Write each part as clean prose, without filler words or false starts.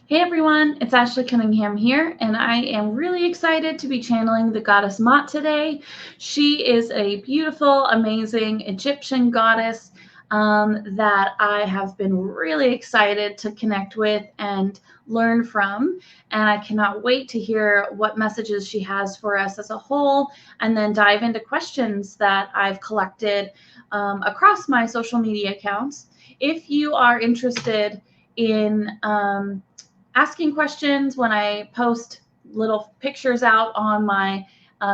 Hey everyone, it's Ashley Cunningham here, and I am really excited to be channeling the goddess Maat today. She is a beautiful, amazing Egyptian goddess that I have been really excited to connect with and learn from. And I cannot wait to hear what messages she has for us as a whole, and then dive into questions that I've collected across my social media accounts. If you are interested in asking questions when I post little pictures out on my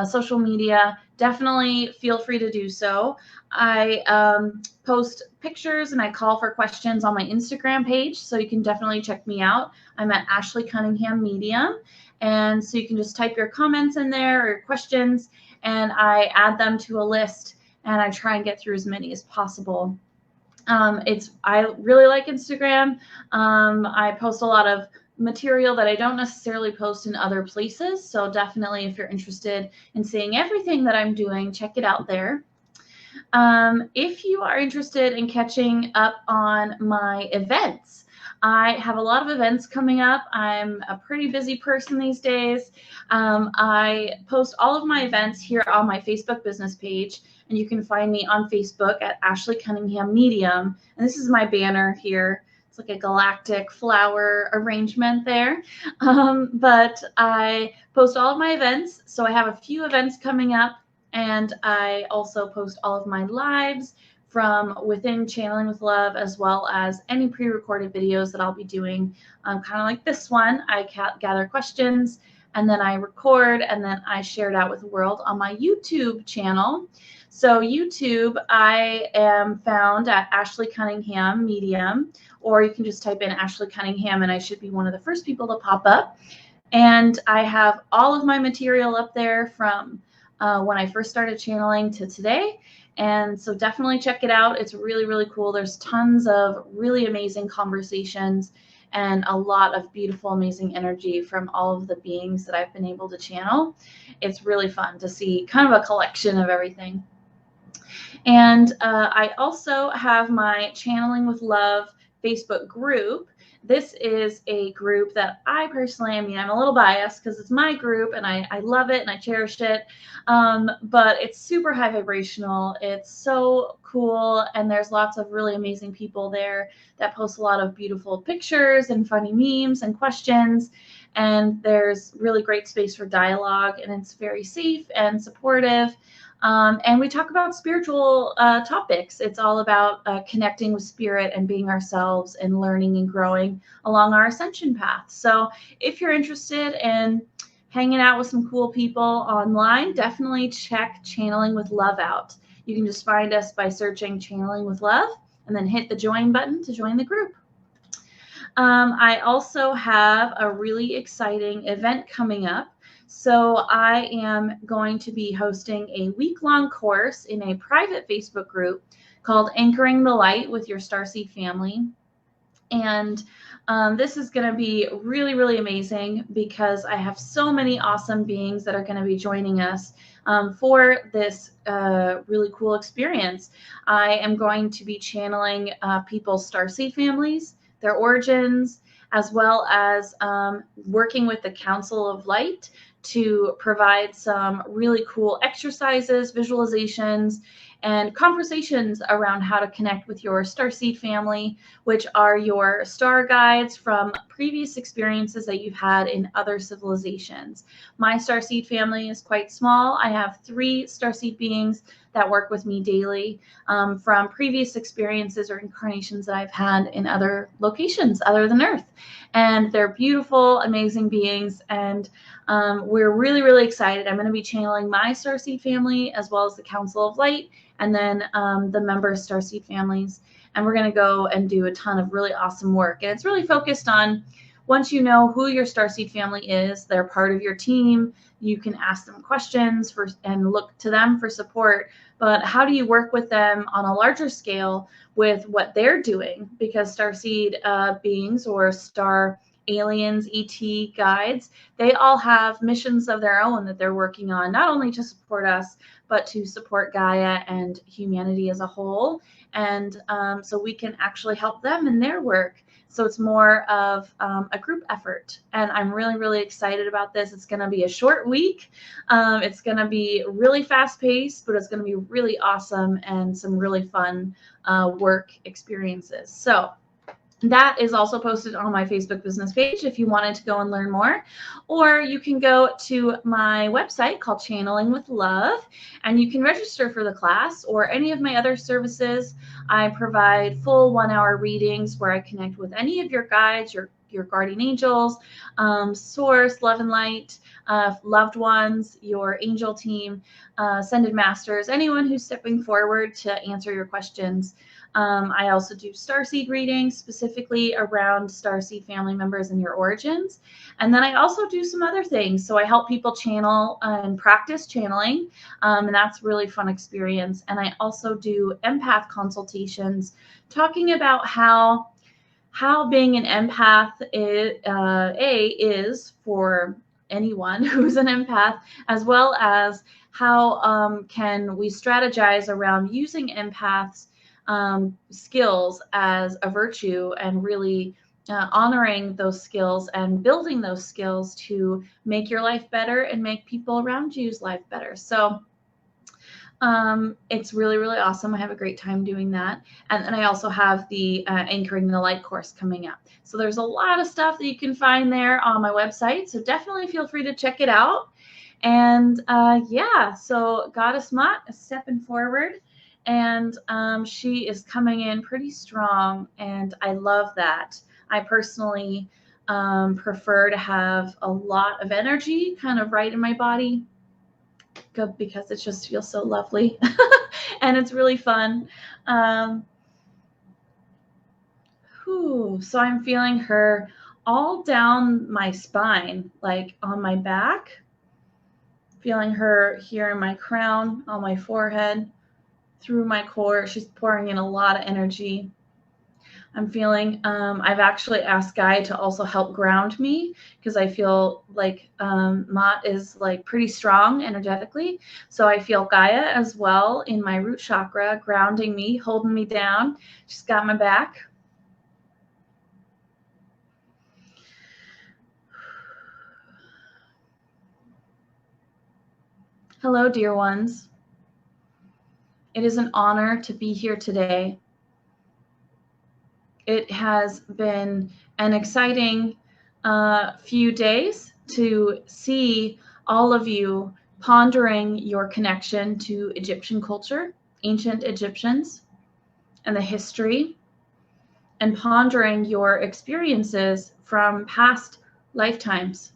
social media, definitely feel free to do so. I post pictures and I call for questions on my Instagram page, so you can definitely check me out. I'm at Ashley Cunningham Medium, and so you can just type your comments in there or your questions, and I add them to a list, and I try and get through as many as possible. I really like Instagram. I post a lot of material that I don't necessarily post in other places. So definitely, if you're interested in seeing everything that I'm doing, check it out there. If you are interested in catching up on my events, I have a lot of events coming up. I'm a pretty busy person these days. I post all of my events here on my Facebook business page, and you can find me on Facebook at Ashley Cunningham Medium. And this is my banner here. It's like a galactic flower arrangement there. But I post all of my events. So I have a few events coming up, and I also post all of my lives from within Channeling with Love, as well as any pre-recorded videos that I'll be doing, kind of like this one. I gather questions, and then I record, and then I share it out with the world on my YouTube channel. So YouTube, I am found at Ashley Cunningham Medium, or you can just type in Ashley Cunningham, and I should be one of the first people to pop up. And I have all of my material up there from when I first started channeling to today. And so definitely check it out. It's really, really cool. There's tons of really amazing conversations and a lot of beautiful, amazing energy from all of the beings that I've been able to channel. It's really fun to see kind of a collection of everything. And I also have my Channeling with Love Facebook group. This is a group that I personally, I'm a little biased because it's my group and I love it and I cherish it. But it's super high vibrational. It's so cool. And there's lots of really amazing people there that post a lot of beautiful pictures and funny memes and questions. And there's really great space for dialogue, and it's very safe and supportive. And we talk about spiritual topics. It's all about connecting with spirit and being ourselves and learning and growing along our ascension path. So if you're interested in hanging out with some cool people online, definitely check Channeling with Love out. You can just find us by searching Channeling with Love and then hit the join button to join the group. I also have a really exciting event coming up. So I am going to be hosting a week-long course in a private Facebook group called Anchoring the Light with Your Starseed Family. And this is going to be really, really amazing because I have so many awesome beings that are going to be joining us for this really cool experience. I am going to be channeling people's starseed families, their origins, as well as working with the Council of Light to provide some really cool exercises, visualizations, and conversations around how to connect with your starseed family, which are your star guides from previous experiences that you've had in other civilizations. My starseed family is quite small. I have 3 starseed beings that work with me daily from previous experiences or incarnations that I've had in other locations other than Earth. And they're beautiful, amazing beings. And we're really, really excited. I'm going to be channeling my Starseed family as well as the Council of Light, and then the member Starseed families. And we're going to go and do a ton of really awesome work. And it's really focused on, once you know who your Starseed family is, they're part of your team, you can ask them questions and look to them for support. But how do you work with them on a larger scale with what they're doing? Because Starseed beings or star aliens, ET guides, they all have missions of their own that they're working on, not only to support us, but to support Gaia and humanity as a whole. And so we can actually help them in their work. So it's more of a group effort. And I'm really, really excited about this. It's going to be a short week. It's going to be really fast paced, but it's going to be really awesome and some really fun work experiences. So that is also posted on my Facebook business page if you wanted to go and learn more. Or you can go to my website called Channeling with Love, and you can register for the class or any of my other services. I provide full 1-hour readings where I connect with any of your guides, your guardian angels, source, love and light, loved ones, your angel team, ascended masters, anyone who's stepping forward to answer your questions. I also do starseed readings specifically around starseed family members and your origins. And then I also do some other things. So I help people channel and practice channeling, and that's a really fun experience. And I also do empath consultations, talking about how being an empath is for anyone who's an empath, as well as how can we strategize around using empaths skills as a virtue, and really honoring those skills and building those skills to make your life better and make people around you's life better. So it's really, really awesome. I have a great time doing that. And then I also have the Anchoring the Light course coming up. So there's a lot of stuff that you can find there on my website. So definitely feel free to check it out. And yeah, so Goddess Maat is stepping forward, and she is coming in pretty strong, and I love that. I personally prefer to have a lot of energy kind of right in my body, because it just feels so lovely and it's really fun. So I'm feeling her all down my spine, like on my back, feeling her here in my crown, on my forehead, through my core. She's pouring in a lot of energy. I'm feeling, I've actually asked Guy to also help ground me, because I feel like Maat is like pretty strong energetically. So I feel Gaia as well in my root chakra, grounding me, holding me down. She's got my back. Hello, dear ones. It is an honor to be here today. It has been an exciting few days to see all of you pondering your connection to Egyptian culture, ancient Egyptians, and the history, and pondering your experiences from past lifetimes.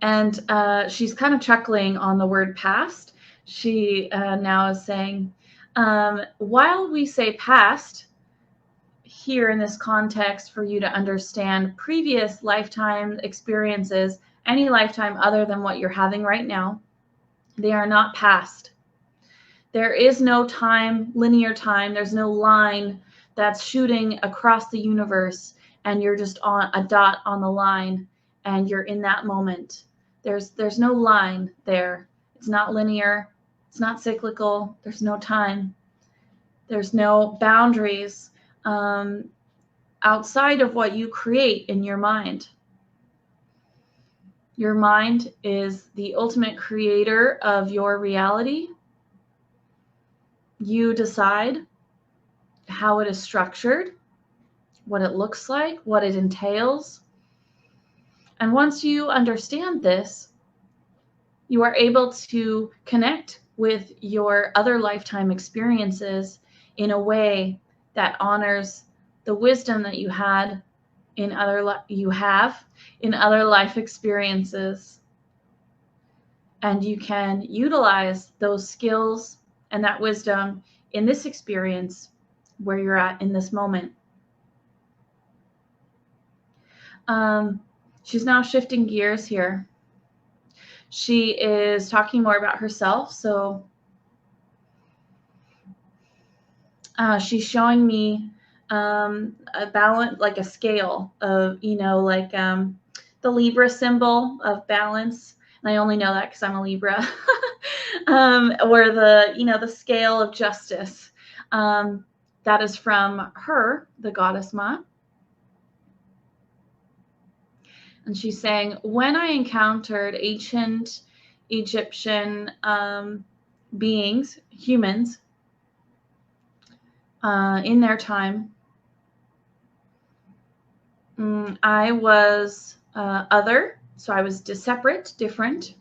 And she's kind of chuckling on the word past. She now is saying, while we say past here in this context for you to understand previous lifetime experiences, any lifetime other than what you're having right now, they are not past. There is no time, linear time. There's no line that's shooting across the universe and you're just on a dot on the line and you're in that moment. There's no line there. It's not linear. It's not cyclical. There's no time. There's no boundaries outside of what you create in your mind. Your mind is the ultimate creator of your reality. You decide how it is structured, what it looks like, what it entails. And once you understand this, you are able to connect with your other lifetime experiences in a way that honors the wisdom that you had in other in other life experiences. And you can utilize those skills and that wisdom in this experience where you're at in this moment. She's now shifting gears here. She is talking more about herself. So she's showing me a balance, like a scale of, like the Libra symbol of balance. And I only know that because I'm a Libra. Or the scale of justice. That is from her, the goddess Maat. And she's saying, when I encountered ancient Egyptian beings, humans, in their time, I was other, so I was separate, different,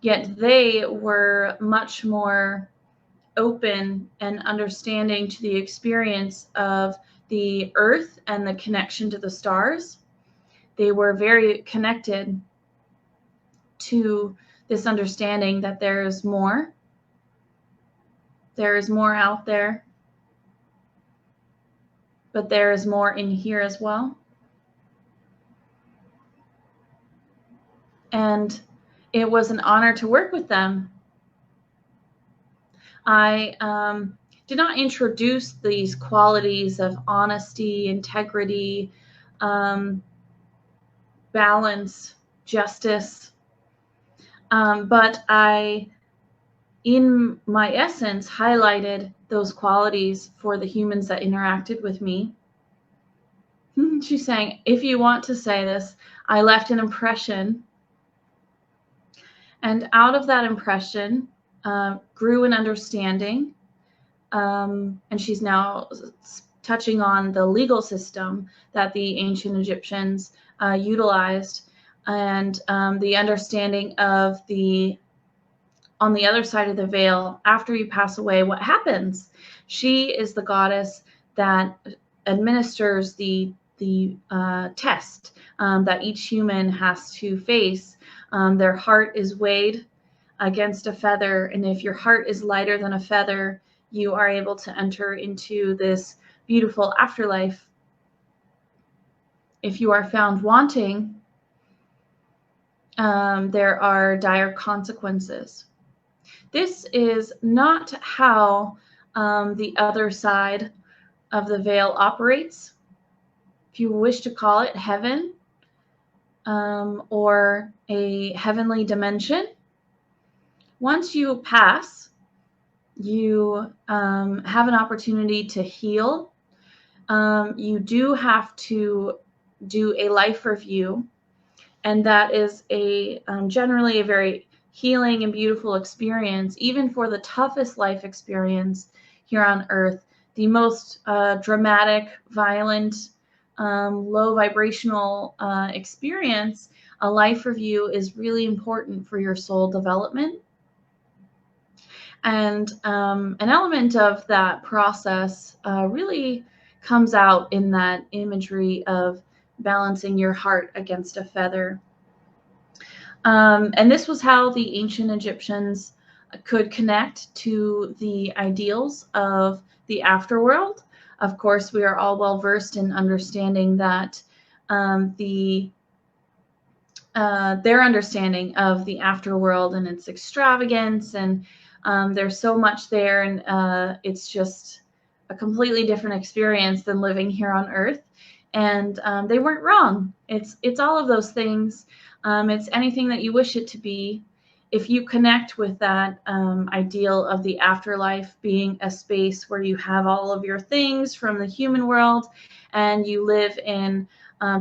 yet they were much more open and understanding to the experience of the earth and the connection to the stars. They were very connected to this understanding that there is more. There is more out there, but there is more in here as well. And it was an honor to work with them. I did not introduce these qualities of honesty, integrity, balance, justice, but I, in my essence, highlighted those qualities for the humans that interacted with me. She's saying, if you want to say this, I left an impression, and out of that impression grew an understanding, and she's now touching on the legal system that the ancient Egyptians utilized, and the understanding of on the other side of the veil, after you pass away, what happens? She is the goddess that administers the test that each human has to face. Their heart is weighed against a feather, and if your heart is lighter than a feather, you are able to enter into this beautiful afterlife. If you are found wanting, there are dire consequences. This is not how the other side of the veil operates. If you wish to call it heaven or a heavenly dimension, once you pass, you have an opportunity to heal. You do have to do a life review, and that is generally a very healing and beautiful experience, even for the toughest life experience here on Earth. The most dramatic, violent, low vibrational experience, a life review is really important for your soul development. And an element of that process really comes out in that imagery of balancing your heart against a feather. And this was how the ancient Egyptians could connect to the ideals of the afterworld. Of course, we are all well versed in understanding that their understanding of the afterworld and its extravagance, and there's so much there, and it's just a completely different experience than living here on Earth. And they weren't wrong. It's all of those things. It's anything that you wish it to be. If you connect with that ideal of the afterlife being a space where you have all of your things from the human world, and you live in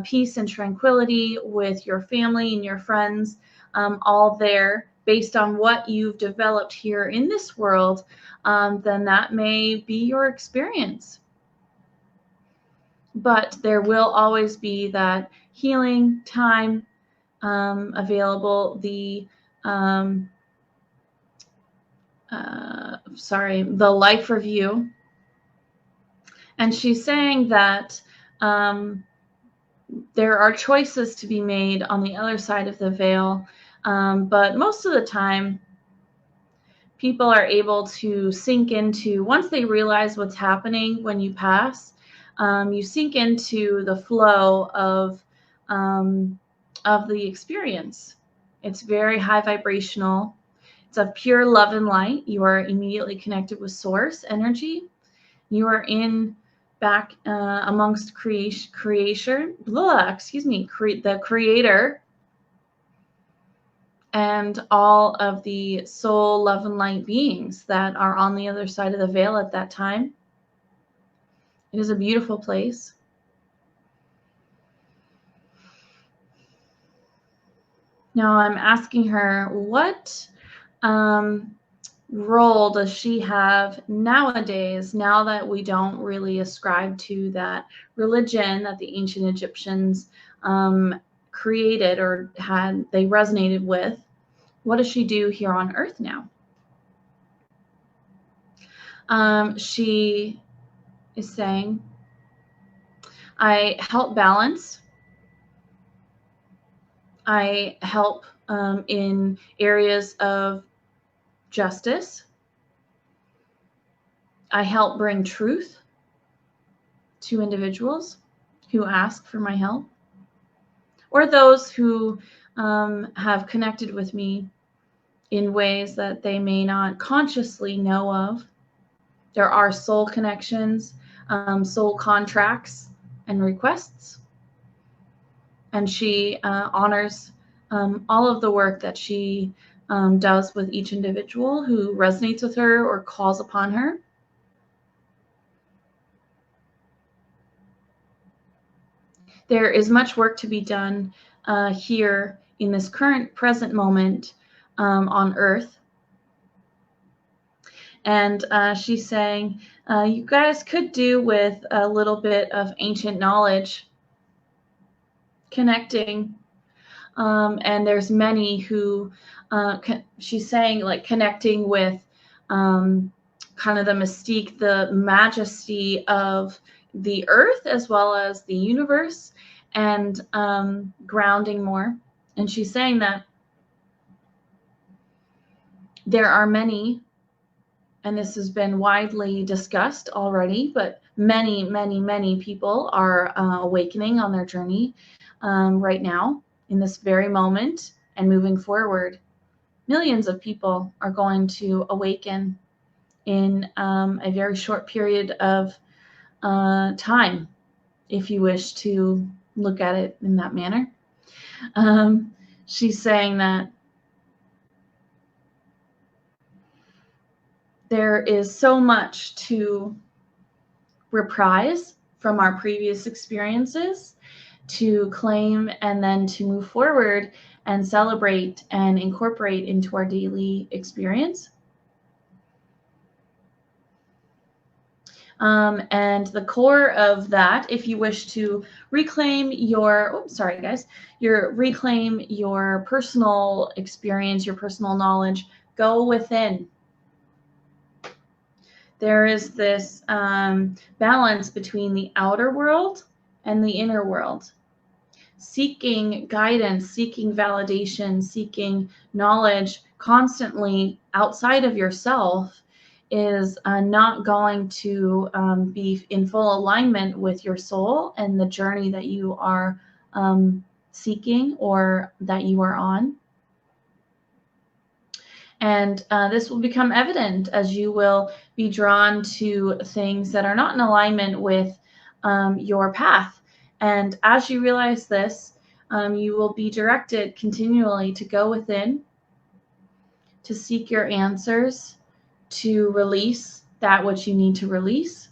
peace and tranquility with your family and your friends, all there based on what you've developed here in this world, then that may be your experience. But there will always be that healing time available, the the life review. And she's saying that there are choices to be made on the other side of the veil, but most of the time, people are able to sink into, once they realize what's happening when you pass, you sink into the flow of the experience. It's very high vibrational. It's of pure love and light. You are immediately connected with source energy. You are in back amongst the creator and all of the soul, love, and light beings that are on the other side of the veil at that time. It is a beautiful place. Now I'm asking her, what role does she have nowadays, now that we don't really ascribe to that religion that the ancient Egyptians created or they resonated with? What does she do here on Earth now? She is saying, I help balance. I help in areas of justice. I help bring truth to individuals who ask for my help, or those who have connected with me in ways that they may not consciously know of. There are soul connections, soul contracts, and requests. And she honors all of the work that she does with each individual who resonates with her or calls upon her. There is much work to be done here in this current present moment on Earth. And she's saying, you guys could do with a little bit of ancient knowledge connecting. And there's many who, she's saying, like, connecting with kind of the mystique, the majesty of the earth as well as the universe, and grounding more. And she's saying that there are many, and this has been widely discussed already, but many people are awakening on their journey right now in this very moment and moving forward. Millions of people are going to awaken in a very short period of time, if you wish to look at it in that manner. She's saying that there is so much to reprise from our previous experiences, to claim, and then to move forward and celebrate and incorporate into our daily experience. And the core of that, if you wish to reclaim your, reclaim your personal experience, your personal knowledge, go within. There is this balance between the outer world and the inner world. Seeking guidance, seeking validation, seeking knowledge constantly outside of yourself is not going to be in full alignment with your soul and the journey that you are seeking or that you are on. And this will become evident as you will be drawn to things that are not in alignment with your path. And as you realize this, you will be directed continually to go within, to seek your answers, to release that which you need to release,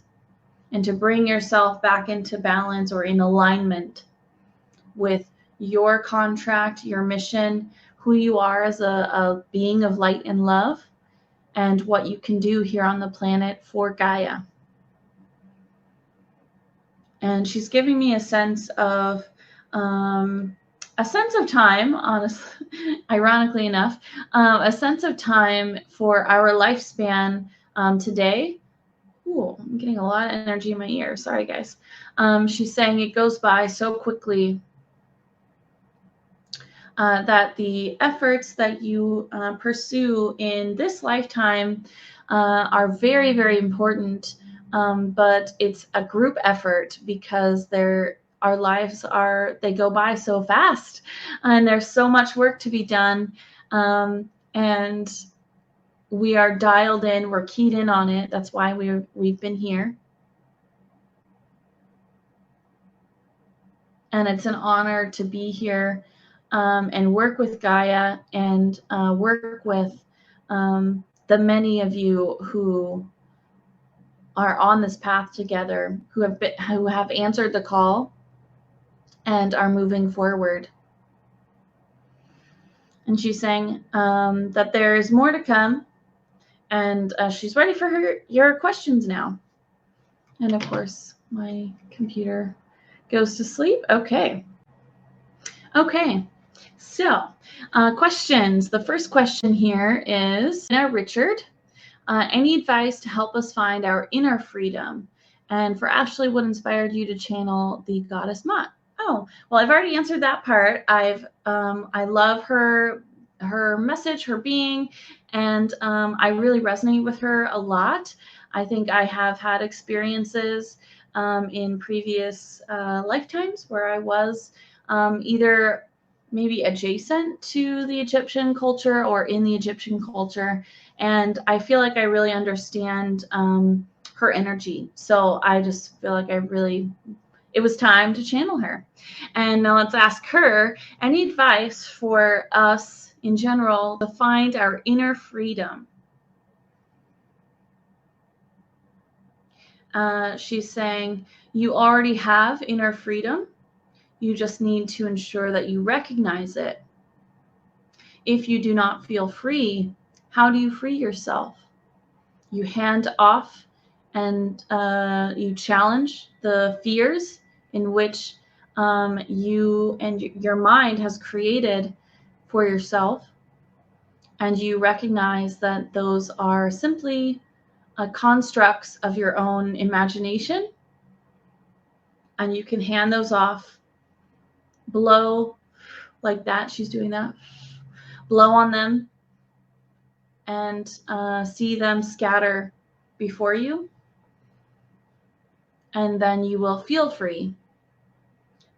and to bring yourself back into balance or in alignment with your contract, your mission, who you are as a being of light and love, and what you can do here on the planet for Gaia. And she's giving me a sense of a sense of time, honestly, ironically enough, a sense of time for our lifespan today. Ooh, I'm getting a lot of energy in my ear. Sorry, guys. She's saying it goes by so quickly that the efforts that you pursue in this lifetime are very, very important. But it's a group effort because our lives they go by so fast, and there's so much work to be done. And we are dialed in, we're keyed in on it. That's why we've been here. And it's an honor to be here and work with Gaia and work with the many of you who are on this path together, who have answered the call and are moving forward. And she's saying that there is more to come, and she's ready for your questions now. And of course, my computer goes to sleep. Okay. So, questions. The first question here is, Richard, any advice to help us find our inner freedom? And for Ashley, what inspired you to channel the goddess Maat? Oh, well, I've already answered that part. I love her message, her being, and I really resonate with her a lot. I think I have had experiences in previous lifetimes where I was either maybe adjacent to the Egyptian culture or in the Egyptian culture. And I feel like I really understand her energy. So I just feel like it was time to channel her. And now let's ask her any advice for us in general to find our inner freedom. She's saying, you already have inner freedom. You just need to ensure that you recognize it. If you do not feel free, how do you free yourself? You hand off and you challenge the fears in which you and your mind has created for yourself. And you recognize that those are simply constructs of your own imagination. And you can hand those off. Blow like that. She's doing that. Blow on them and see them scatter before you. And then you will feel free.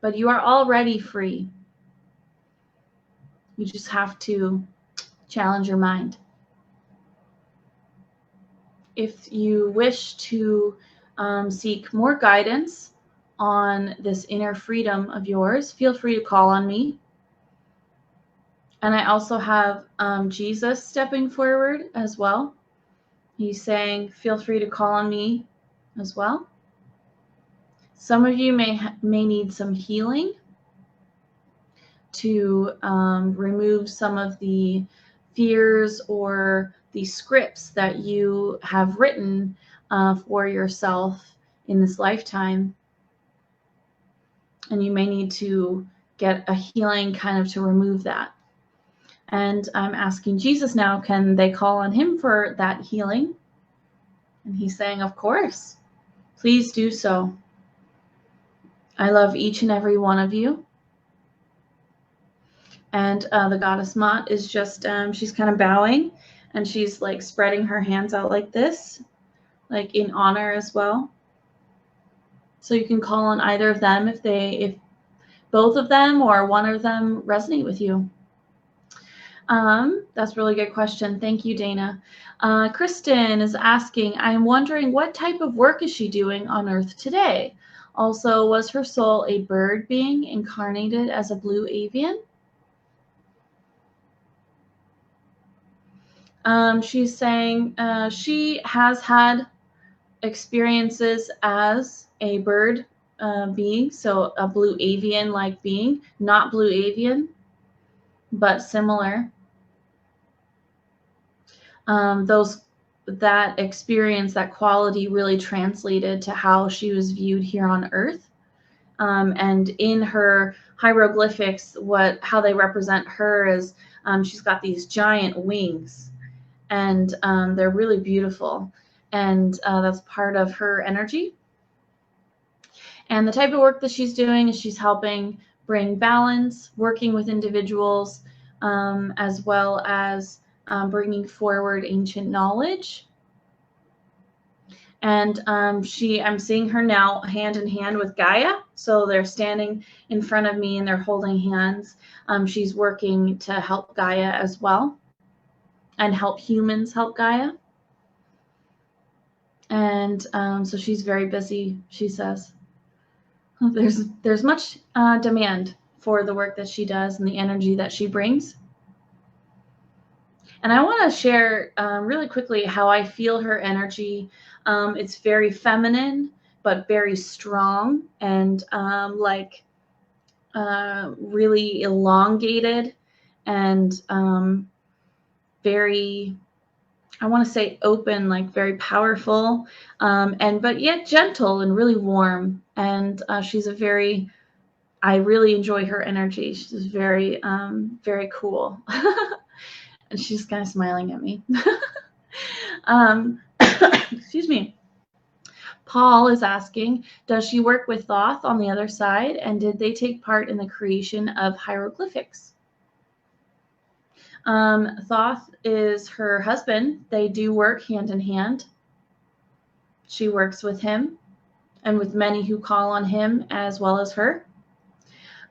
But you are already free. You just have to challenge your mind. If you wish to seek more guidance on this inner freedom of yours, feel free to call on me. And I also have Jesus stepping forward as well. He's saying, feel free to call on me as well. Some of you may need some healing to remove some of the fears or the scripts that you have written for yourself in this lifetime. And you may need to get a healing kind of to remove that. And I'm asking Jesus now, can they call on him for that healing? And he's saying, of course, please do so. I love each and every one of you. And the goddess Maat is just, she's kind of bowing, and she's like spreading her hands out like this, like in honor as well. So you can call on either of them if both of them or one of them resonate with you. That's a really good question. Thank you, Dana. Kristen is asking, I'm wondering what type of work is she doing on Earth today? Also, was her soul a bird being incarnated as a blue avian? She's saying she has had experiences as a bird being, so a blue avian-like being, not blue avian, but similar. That experience, that quality really translated to how she was viewed here on Earth. And in her hieroglyphics, how they represent her is she's got these giant wings, and they're really beautiful. And that's part of her energy. And the type of work that she's doing is she's helping bring balance, working with individuals, as well as bringing forward ancient knowledge. And I'm seeing her now hand in hand with Gaia. So they're standing in front of me and they're holding hands. She's working to help Gaia as well, and help humans help Gaia. And so she's very busy, she says. There's much demand for the work that she does and the energy that she brings. And I want to share really quickly how I feel her energy. It's very feminine, but very strong, and really elongated, and very, I want to say open, like very powerful, but yet gentle and really warm. And she's I really enjoy her energy. She's very, very cool. And she's kind of smiling at me. Excuse me. Paul is asking, does she work with Thoth on the other side? And did they take part in the creation of hieroglyphics? Thoth is her husband. They do work hand in hand. She works with him and with many who call on him as well as her.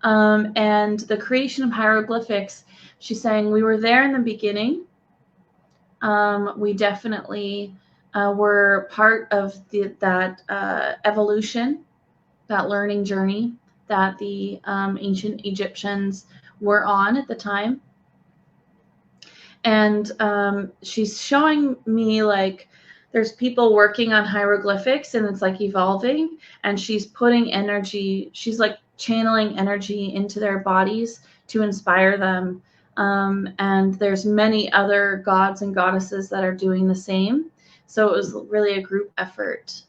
And the creation of hieroglyphics, she's saying, we were there in the beginning. We definitely were part of that evolution, that learning journey that the ancient Egyptians were on at the time. And she's showing me like there's people working on hieroglyphics and it's like evolving, and she's putting energy, she's like channeling energy into their bodies to inspire them. And there's many other gods and goddesses that are doing the same. So it was really a group effort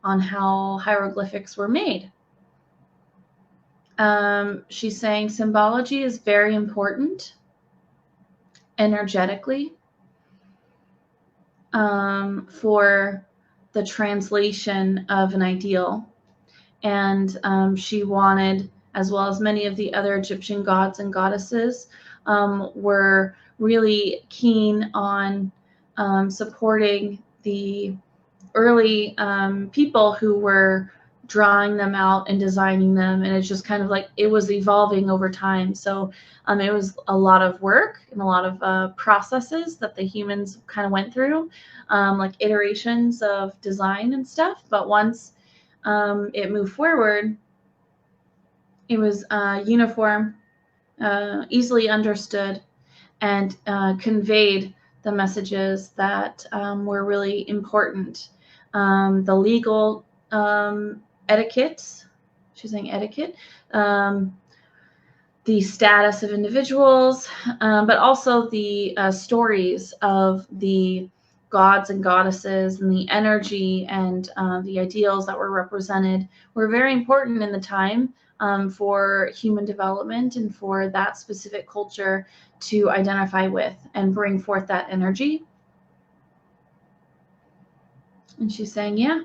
on how hieroglyphics were made. She's saying symbology is very important energetically for the translation of an ideal. And she wanted, as well as many of the other Egyptian gods and goddesses, were really keen on supporting the early people who were drawing them out and designing them. And it's just kind of like it was evolving over time. So it was a lot of work and a lot of processes that the humans kind of went through, like iterations of design and stuff. But once it moved forward, it was uniform, easily understood, and conveyed the messages that were really important. The legal etiquette, she's saying etiquette, the status of individuals, but also the stories of the gods and goddesses and the energy and the ideals that were represented were very important in the time for human development and for that specific culture to identify with and bring forth that energy. And she's saying, yeah.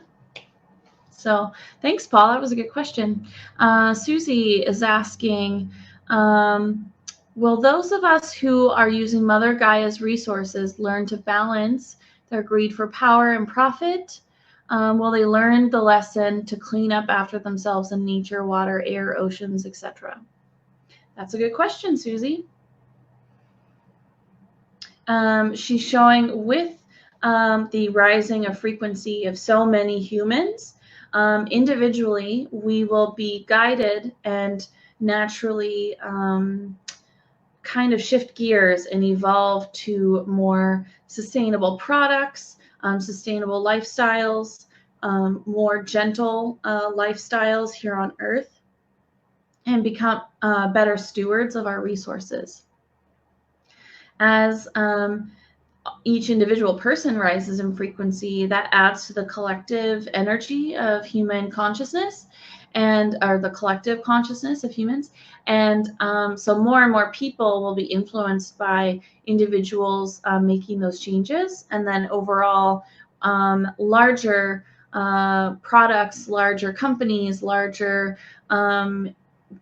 So thanks, Paul. That was a good question. Susie is asking, will those of us who are using Mother Gaia's resources learn to balance their greed for power and profit? Will they learn the lesson to clean up after themselves in nature, water, air, oceans, etc.? That's a good question, Susie. She's showing with the rising of frequency of so many humans, individually, we will be guided and naturally kind of shift gears and evolve to more sustainable products, sustainable lifestyles, more gentle lifestyles here on Earth, and become better stewards of our resources. As each individual person rises in frequency, that adds to the collective energy of human consciousness. and or the collective consciousness of humans. And so more and more people will be influenced by individuals making those changes, and then overall larger products, larger companies, larger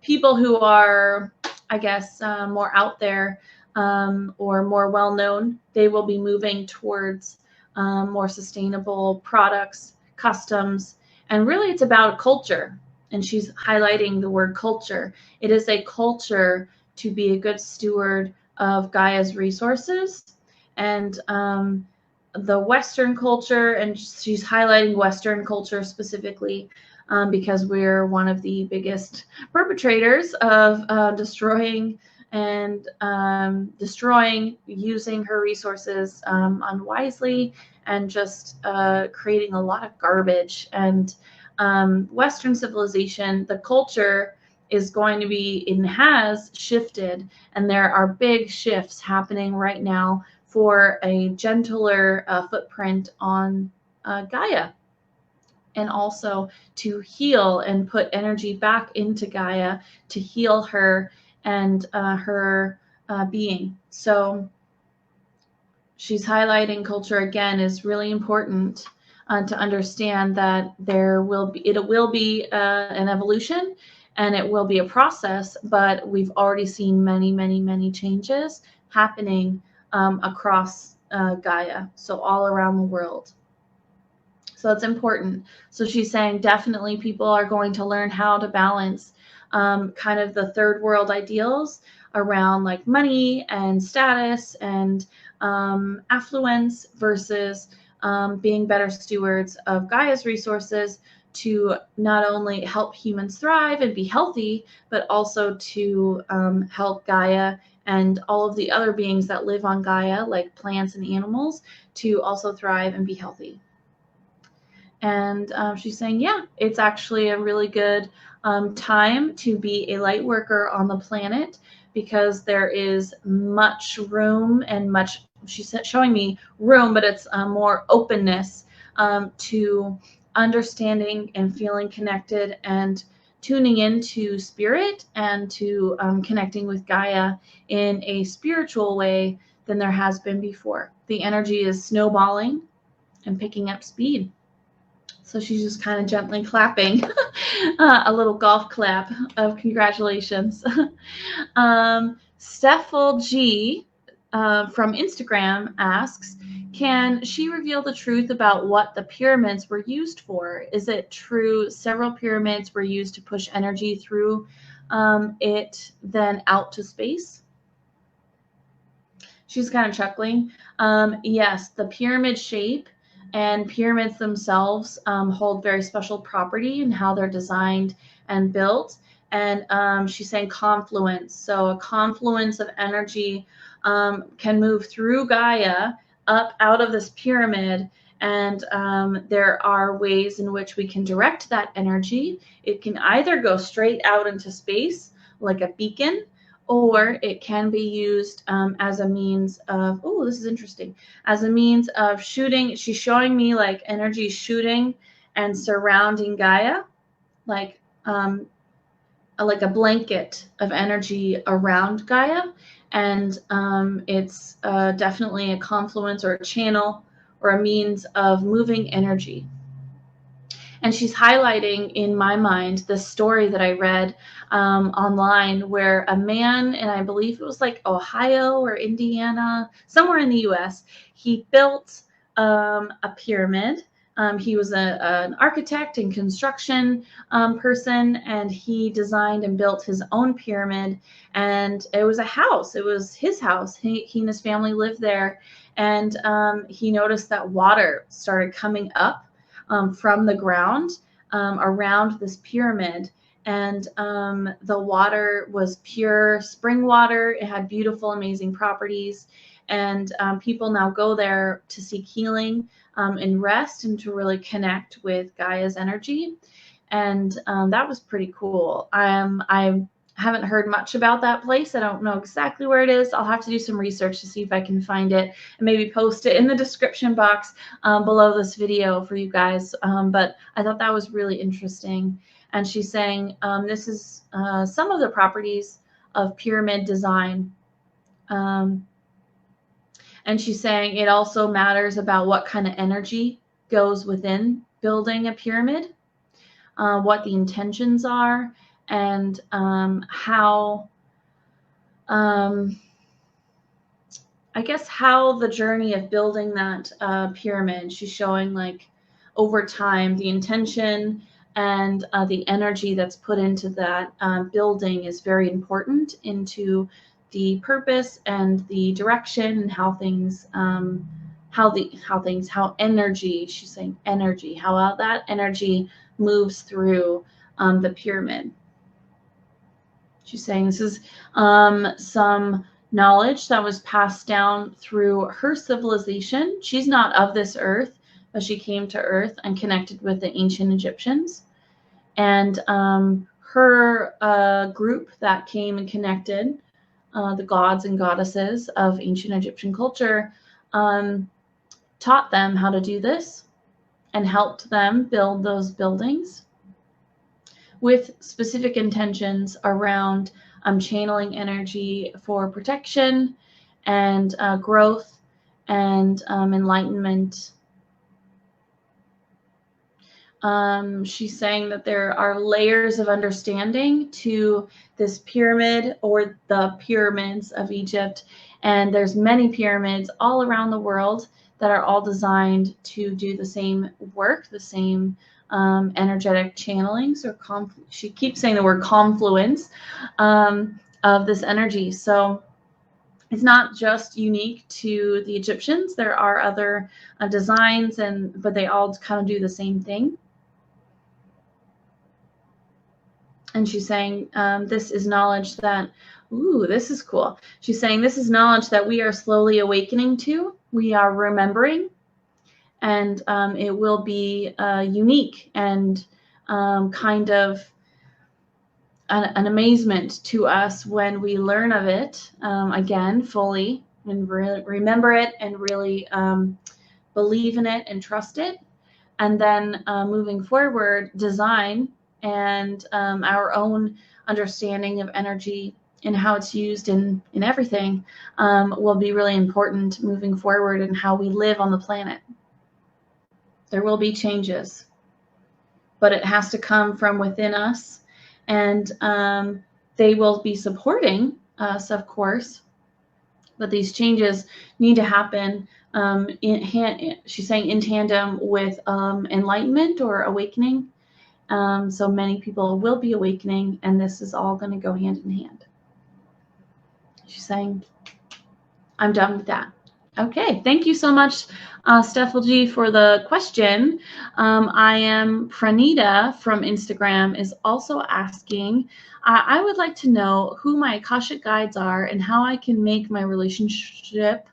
people who are, I guess, more out there or more well-known, they will be moving towards more sustainable products, customs, and really it's about culture. And she's highlighting the word culture. It is a culture to be a good steward of Gaia's resources. And the Western culture, and she's highlighting Western culture specifically because we're one of the biggest perpetrators of destroying using her resources unwisely, and just creating a lot of garbage. And Western civilization, the culture is going to be and has shifted, and there are big shifts happening right now for a gentler footprint on Gaia, and also to heal and put energy back into Gaia to heal her and her being. So she's highlighting culture again is really important to understand that it will be an evolution, and it will be a process, but we've already seen many, many, many changes happening across Gaia, so all around the world. So it's important. So she's saying definitely people are going to learn how to balance kind of the third world ideals around like money and status and affluence versus being better stewards of Gaia's resources to not only help humans thrive and be healthy, but also to help Gaia and all of the other beings that live on Gaia, like plants and animals, to also thrive and be healthy. And she's saying, yeah, it's actually a really good time to be a light worker on the planet, because there is much room and much, she's showing me room, but it's more openness to understanding and feeling connected and tuning into spirit and to connecting with Gaia in a spiritual way than there has been before. The energy is snowballing and picking up speed. So she's just kind of gently clapping a little golf clap of congratulations. Steffel G from Instagram asks, can she reveal the truth about what the pyramids were used for? Is it true several pyramids were used to push energy through it, then out to space? She's kind of chuckling. Yes, the pyramid shape and pyramids themselves hold very special property in how they're designed and built. And she's saying confluence. So a confluence of energy can move through Gaia up out of this pyramid. And there are ways in which we can direct that energy. It can either go straight out into space like a beacon, or it can be used as a means of, oh, this is interesting, as a means of shooting. She's showing me like energy shooting and surrounding Gaia, like a blanket of energy around Gaia. And it's definitely a confluence or a channel or a means of moving energy. And she's highlighting in my mind the story that I read online, where a man, and I believe it was like Ohio or Indiana, somewhere in the US, he built a pyramid. He was an architect and construction person, and he designed and built his own pyramid. And it was a house. It was his house. He and his family lived there. And he noticed that water started coming up from the ground around this pyramid. And the water was pure spring water. It had beautiful, amazing properties. And people now go there to seek healing and rest, and to really connect with Gaia's energy. And that was pretty cool. I haven't heard much about that place. I don't know exactly where it is. I'll have to do some research to see if I can find it and maybe post it in the description box below this video for you guys. But I thought that was really interesting. And she's saying this is some of the properties of pyramid design. And she's saying it also matters about what kind of energy goes within building a pyramid, what the intentions are, and how, I guess, how the journey of building that pyramid. She's showing like over time the intention and the energy that's put into that building is very important into the purpose and the direction and how things how energy, she's saying energy, how that energy moves through the pyramid. She's saying this is some knowledge that was passed down through her civilization. She's not of this earth, but she came to earth and connected with the ancient Egyptians. And her group that came and connected, the gods and goddesses of ancient Egyptian culture, taught them how to do this and helped them build those buildings with specific intentions around channeling energy for protection and growth and enlightenment. She's saying that there are layers of understanding to this pyramid or the pyramids of Egypt, and there's many pyramids all around the world that are all designed to do the same work, the same energetic channelings, or she keeps saying the word confluence of this energy. So it's not just unique to the Egyptians. There are other designs, but they all kind of do the same thing. And she's saying this is knowledge that, ooh, this is cool. She's saying this is knowledge that we are slowly awakening to. We are remembering, and it will be unique and kind of an amazement to us when we learn of it again fully and remember it and really believe in it and trust it. And then moving forward, design and our own understanding of energy and how it's used in everything will be really important moving forward in how we live on the planet. There will be changes, but it has to come from within us, and they will be supporting us, of course, but these changes need to happen she's saying in tandem with enlightenment or awakening. So many people will be awakening, and this is all going to go hand in hand. She's saying, I'm done with that. Okay, thank you so much, Stefalji, for the question. I am Pranita from Instagram is also asking, I would like to know who my Akashic Guides are and how I can make my relationship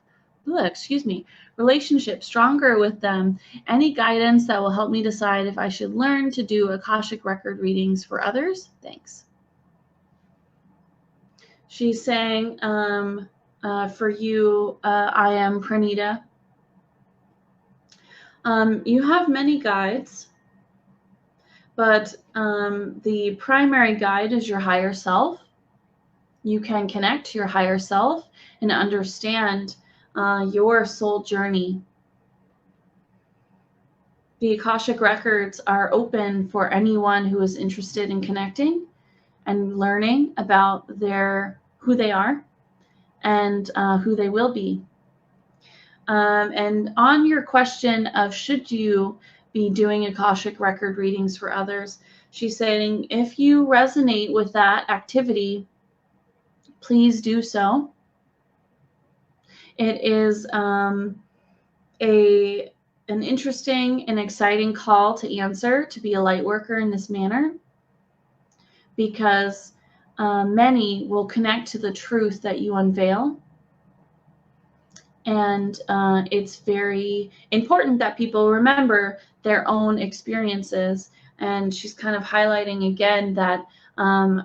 stronger with them. Any guidance that will help me decide if I should learn to do Akashic record readings for others? Thanks. She's saying, for you, I am Pranita. You have many guides, but the primary guide is your higher self. You can connect to your higher self and understand your soul journey. The Akashic records are open for anyone who is interested in connecting and learning about who they are and who they will be. And on your question of should you be doing Akashic record readings for others, she's saying if you resonate with that activity, please do so. It is an interesting and exciting call to answer to be a light worker in this manner, because many will connect to the truth that you unveil. And it's very important that people remember their own experiences. And she's kind of highlighting again that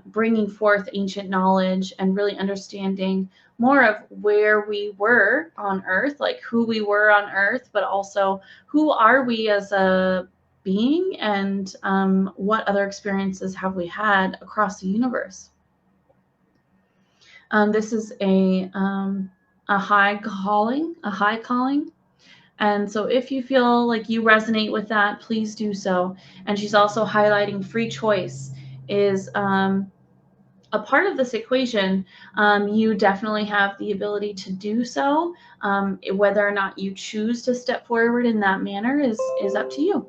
bringing forth ancient knowledge and really understanding more of where we were on Earth, like who we were on Earth, but also who are we as a being, and what other experiences have we had across the universe. This is a high calling, And so if you feel like you resonate with that, please do so. And she's also highlighting free choice is a part of this equation. You definitely have the ability to do so. Whether or not you choose to step forward in that manner is up to you.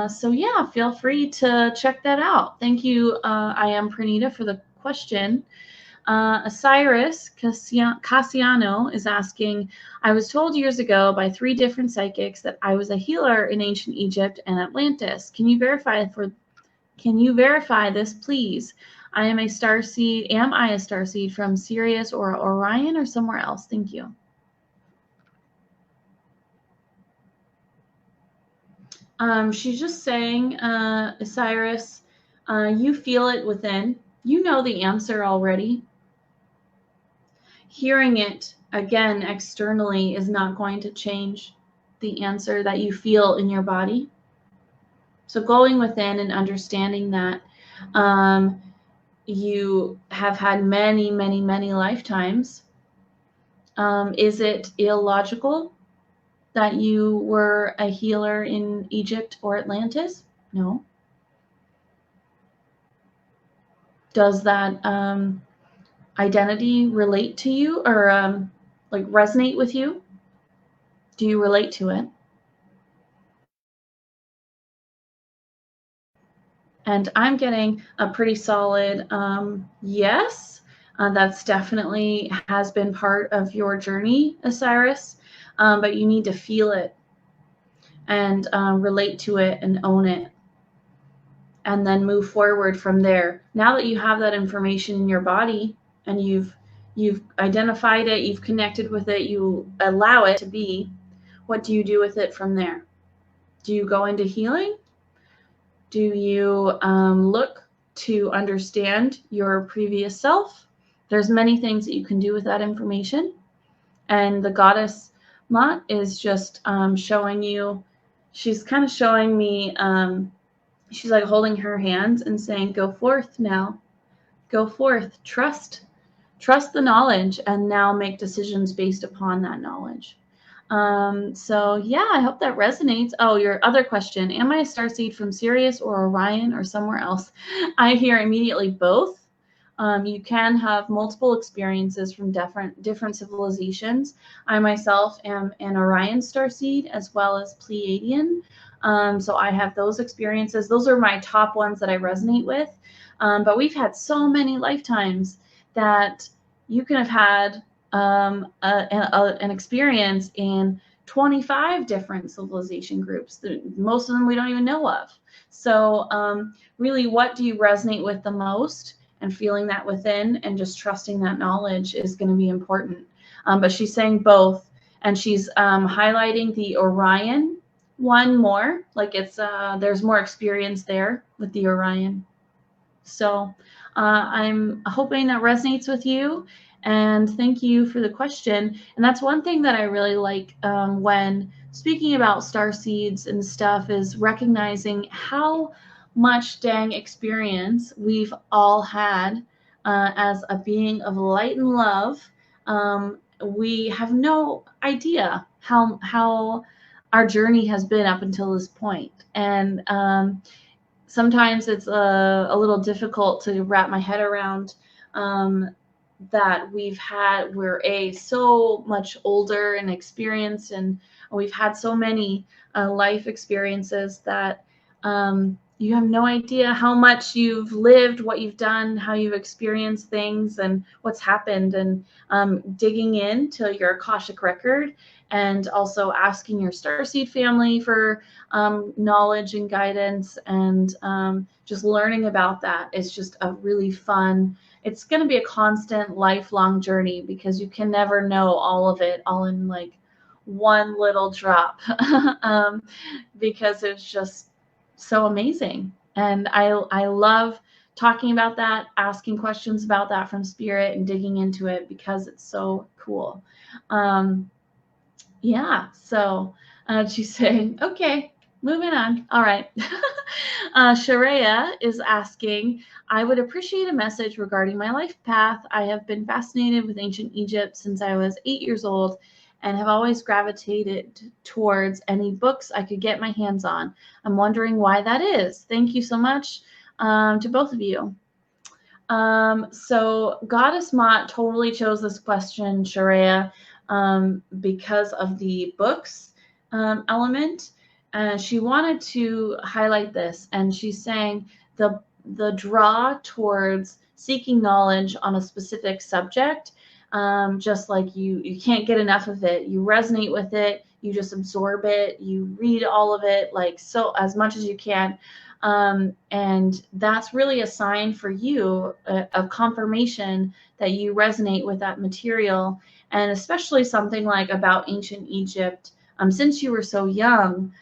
So yeah, feel free to check that out. Thank you, I am Pranita, for the question. Osiris Cassiano is asking, I was told years ago by 3 different psychics that I was a healer in ancient Egypt and Atlantis. Can you verify this, please? Am I a starseed from Sirius or Orion or somewhere else? Thank you. She's just saying, Osiris, you feel it within. You know the answer already. Hearing it again externally is not going to change the answer that you feel in your body. So going within and understanding that you have had many, many, many lifetimes. Is it illogical that you were a healer in Egypt or Atlantis? No. Does that identity relate to you or like resonate with you? Do you relate to it? And I'm getting a pretty solid yes. That's definitely has been part of your journey, Osiris, but you need to feel it and relate to it and own it, and then move forward from there. Now that you have that information in your body and you've identified it, you've connected with it, you allow it to be, what do you do with it from there? Do you go into healing? Do you look to understand your previous self? There's many things that you can do with that information. And the goddess Maat is just showing you, she's kind of showing me, she's like holding her hands and saying, go forth now, go forth, trust the knowledge, and now make decisions based upon that knowledge. So yeah, I hope that resonates. Oh, your other question, am I a starseed from Sirius or Orion or somewhere else? I hear immediately both. You can have multiple experiences from different civilizations. I myself am an Orion starseed as well as Pleiadian. So I have those experiences. Those are my top ones that I resonate with. But we've had so many lifetimes that you can have had an experience in 25 different civilization groups. Most of them we don't even know of. So really, what do you resonate with the most? And feeling that within and just trusting that knowledge is going to be important. But she's saying both, and she's highlighting the Orion one more, like it's there's more experience there with the Orion. So I'm hoping that resonates with you, and thank you for the question. And that's one thing that I really like when speaking about star seeds and stuff, is recognizing how much dang experience we've all had as a being of light and love. We have no idea how our journey has been up until this point. And sometimes it's a little difficult to wrap my head around that we're so much older and experienced, and we've had so many life experiences that you have no idea how much you've lived, what you've done, how you've experienced things, and what's happened. And digging into your Akashic record, and also asking your Starseed family for knowledge and guidance, and just learning about that is just a really fun. It's going to be a constant, lifelong journey, because you can never know all of it all in like one little drop, because it's just so amazing. And I love talking about that, asking questions about that from spirit, and digging into it because it's so cool. Yeah, so she's saying, okay, moving on. All right. Sharia is asking, I would appreciate a message regarding my life path. I have been fascinated with ancient Egypt since I was 8 years old and have always gravitated towards any books I could get my hands on. I'm wondering why that is. Thank you so much to both of you. So Goddess Maat totally chose this question, Sharia, because of the books element. She wanted to highlight this, and she's saying the draw towards seeking knowledge on a specific subject, just like you can't get enough of it. You resonate with it, you just absorb it, you read all of it, like so as much as you can. And that's really a sign for you of confirmation that you resonate with that material, and especially something like about ancient Egypt. Since you were so young,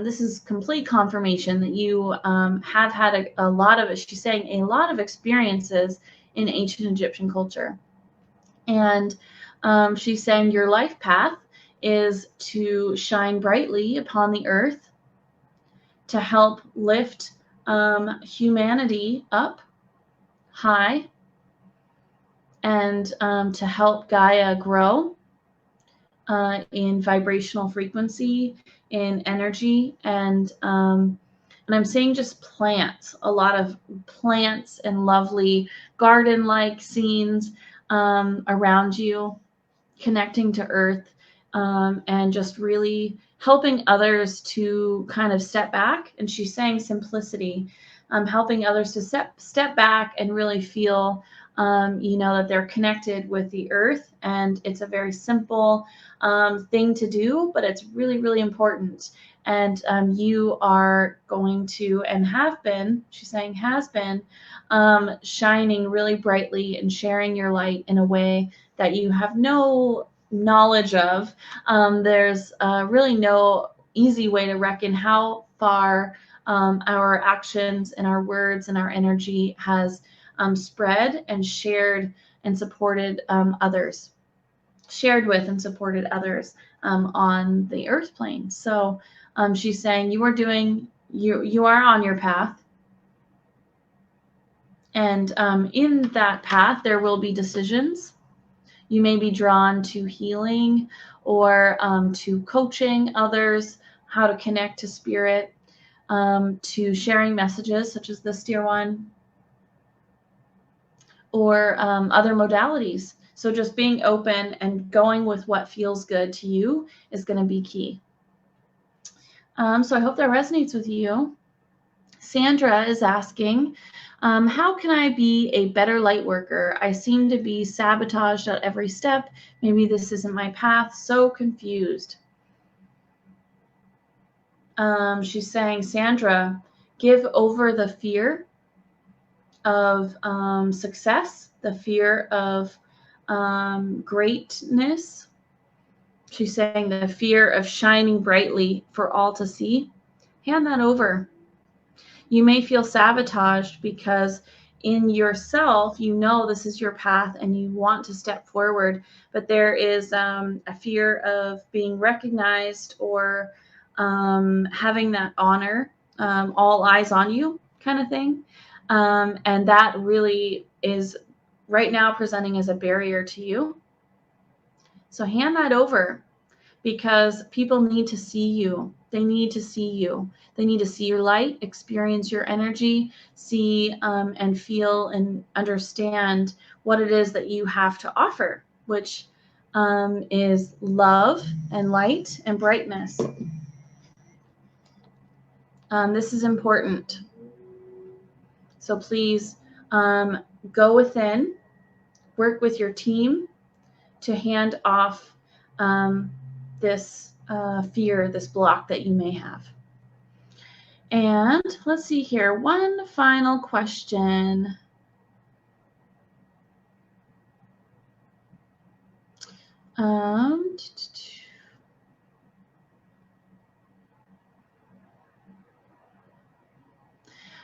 this is complete confirmation that you have had a lot of, she's saying, a lot of experiences in ancient Egyptian culture. And she's saying your life path is to shine brightly upon the earth, to help lift humanity up high, and to help Gaia grow in vibrational frequency, in energy, and I'm saying just plants, a lot of plants and lovely garden-like scenes around you, connecting to earth, and just really helping others to kind of step back. And she's saying simplicity, helping others to step back and really feel, that they're connected with the earth. And it's a very simple thing to do, but it's really, really important. And you are going to, and have been, she's saying has been, shining really brightly and sharing your light in a way that you have no knowledge of. There's really no easy way to reckon how far our actions and our words and our energy has spread and shared and supported others, shared with and supported others on the earth plane. So she's saying you are on your path. And in that path, there will be decisions. You may be drawn to healing or to coaching others, how to connect to spirit, to sharing messages such as this dear one, or other modalities. So just being open and going with what feels good to you is going to be key. So I hope that resonates with you. Sandra is asking, how can I be a better light worker? I seem to be sabotaged at every step. Maybe this isn't my path. So confused. She's saying, Sandra, give over the fear of success, the fear of greatness. She's saying the fear of shining brightly for all to see. Hand that over. You may feel sabotaged because in yourself, you know this is your path and you want to step forward, but there is a fear of being recognized or having that honor, all eyes on you kind of thing. And that really is right now presenting as a barrier to you. So hand that over, because people need to see you. They need to see you. They need to see your light, experience your energy, see and feel and understand what it is that you have to offer, which is love and light and brightness. This is important. So please go within, work with your team to hand off this fear, this block that you may have. And let's see here, one final question.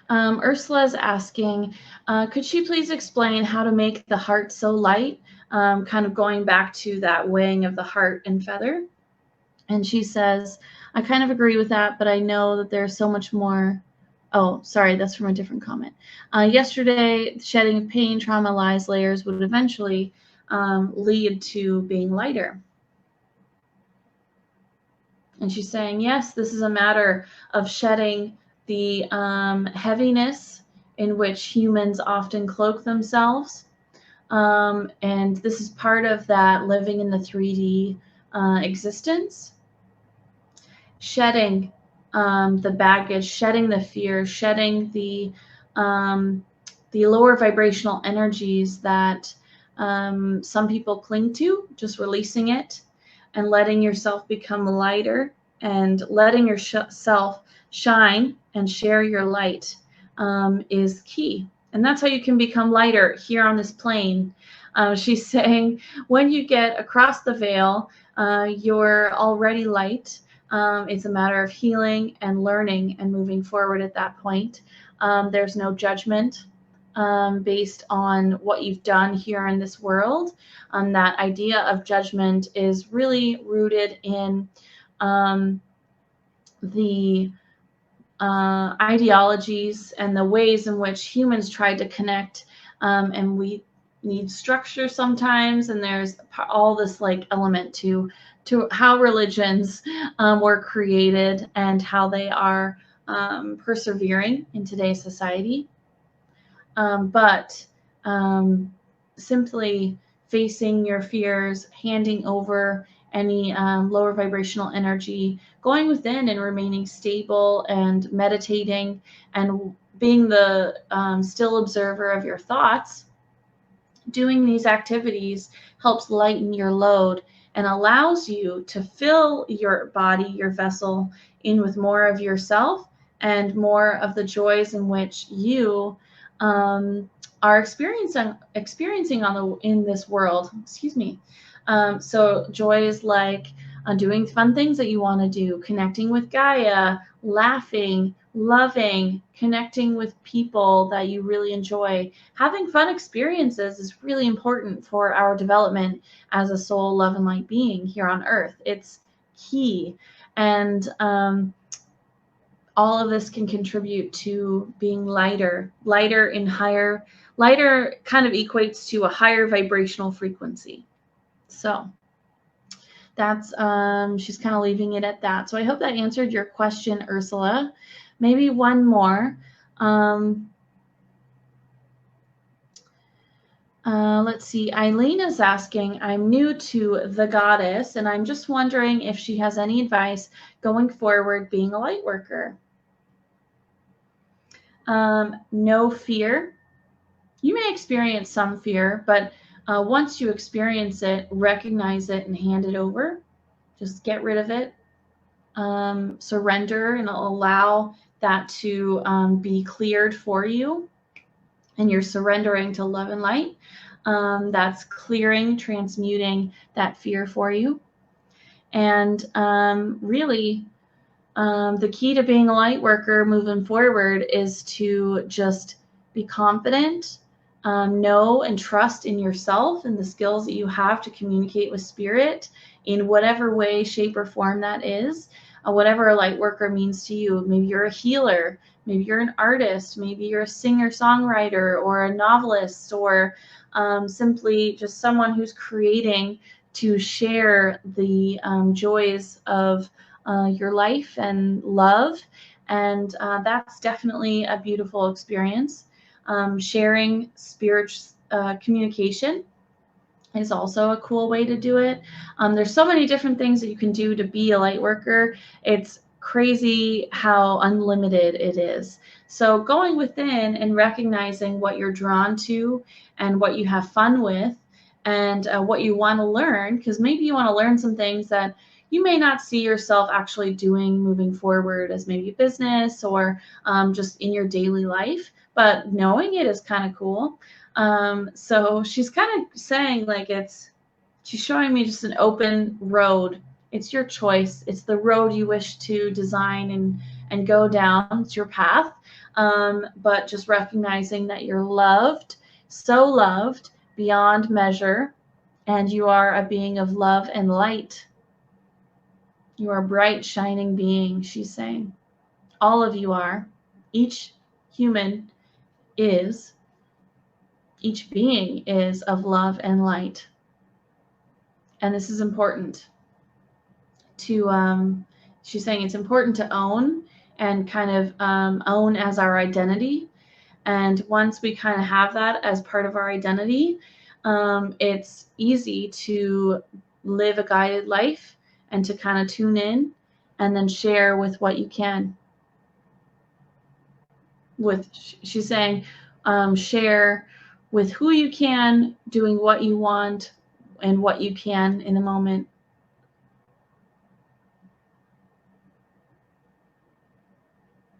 Ursula is asking, could she please explain how to make the heart so light? Kind of going back to that weighing of the heart and feather. And she says, I kind of agree with that, but I know that there's so much more. Oh, sorry, that's from a different comment. Yesterday, shedding of pain, trauma, lies, layers would eventually lead to being lighter. And she's saying, yes, this is a matter of shedding the heaviness in which humans often cloak themselves. And this is part of that living in the 3D existence. Shedding the baggage, shedding the fear, shedding the lower vibrational energies that some people cling to, just releasing it and letting yourself become lighter and letting yourself shine and share your light is key. And that's how you can become lighter here on this plane. She's saying when you get across the veil, you're already light. It's a matter of healing and learning and moving forward at that point. There's no judgment based on what you've done here in this world. That idea of judgment is really rooted in the ideologies and the ways in which humans tried to connect, and we need structure sometimes, and there's all this like element to how religions were created and how they are persevering in today's society. But simply facing your fears, handing over any lower vibrational energy, going within and remaining stable and meditating and being the still observer of your thoughts, doing these activities helps lighten your load and allows you to fill your body, your vessel, in with more of yourself and more of the joys in which you are experiencing in this world. Excuse me. So joys like doing fun things that you want to do, connecting with Gaia, laughing, loving, connecting with people that you really enjoy. Having fun experiences is really important for our development as a soul, love, and light being here on Earth. It's key. And all of this can contribute to being lighter. Lighter kind of equates to a higher vibrational frequency. So that's she's kind of leaving it at that. So I hope that answered your question, Ursula. Maybe one more. Let's see. Eileen is asking, I'm new to the goddess, and I'm just wondering if she has any advice going forward being a light worker. No fear. You may experience some fear, but once you experience it, recognize it and hand it over. Just get rid of it. Surrender and allow that to be cleared for you. And you're surrendering to love and light. That's clearing, transmuting that fear for you. And really, the key to being a light worker moving forward is to just be confident, know and trust in yourself and the skills that you have to communicate with spirit in whatever way, shape, or form that is. Whatever a light worker means to you. Maybe you're a healer, maybe you're an artist, maybe you're a singer-songwriter or a novelist, or simply just someone who's creating to share the joys of your life and love. And that's definitely a beautiful experience. Sharing spirit communication is also a cool way to do it. There's so many different things that you can do to be a light worker. It's crazy how unlimited it is. So going within and recognizing what you're drawn to and what you have fun with and what you want to learn, because maybe you want to learn some things that you may not see yourself actually doing moving forward as maybe a business or just in your daily life, but knowing it is kind of cool. So she's kind of saying like she's showing me just an open road. It's your choice. It's the road you wish to design and go down. It's your path. But just recognizing that you're loved, so loved beyond measure, and you are a being of love and light. You are a bright, shining being, she's saying. All of you are. Each human is, each being is of love and light. And this is important to, she's saying it's important to own and kind of own as our identity. And once we kind of have that as part of our identity, it's easy to live a guided life and to kind of tune in and then share with what you can. With, she's saying, share with who you can, doing what you want and what you can in the moment.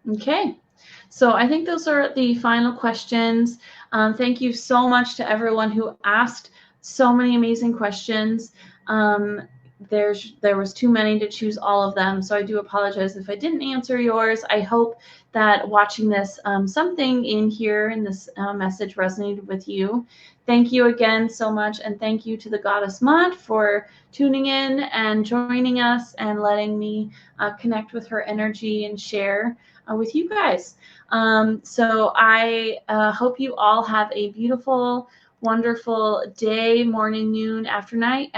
Okay, so I think those are the final questions. Thank you so much to everyone who asked so many amazing questions. There was too many to choose all of them, so I do apologize if I didn't answer yours. I hope that watching this, something in here in this message resonated with you. Thank you again so much, and thank you to the Goddess Maat for tuning in and joining us and letting me connect with her energy and share with you guys. So I hope you all have a beautiful, wonderful day, morning, noon, afternoon,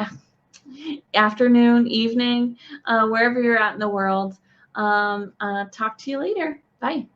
evening, wherever you're at in the world. Talk to you later. Bye.